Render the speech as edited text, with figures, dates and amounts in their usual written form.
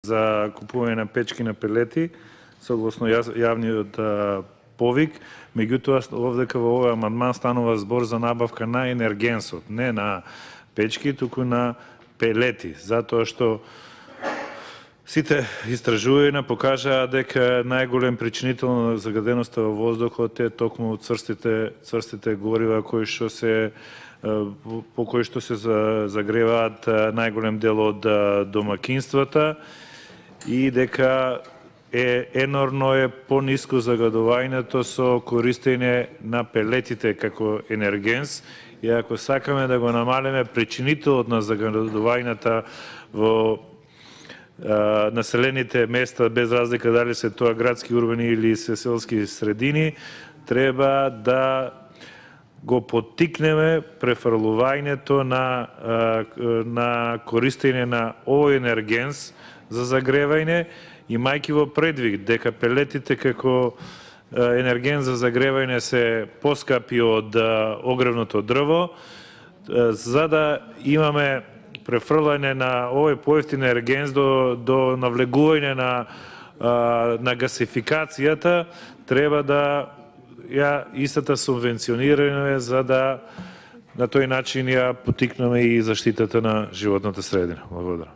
за купување на печки на пелети, согласно јавниот повик, меѓутоа овдека во овој амандман станува збор за набавка на енергенсот, не на печки, туку на пелети, затоа што сите истражувања покажаа дека најголем причинител на загаденоста во воздухот е токму цврстите горива кои што се по кои што се загреваат најголем дел од домакинствата и дека енорно е пониско загадувањето со користење на пелетите како енергенс и ако сакаме да го намалиме причинителот на загадувањата во населените места, без разлика дали се тоа градски, урбани или се селски средини, треба да го поттикнеме префрлувањето на користење на овој енергенс за загревање, имајќи во предвид дека пелетите како енерген за загревање се поскапи од огревното дрво, за да имаме префрлање на овој поевтин енергенс до навлегување на гасификацијата, треба да ја истата субвенционираме за да на тој начин ја поттикнеме и заштитата на животната средина. Благодарам.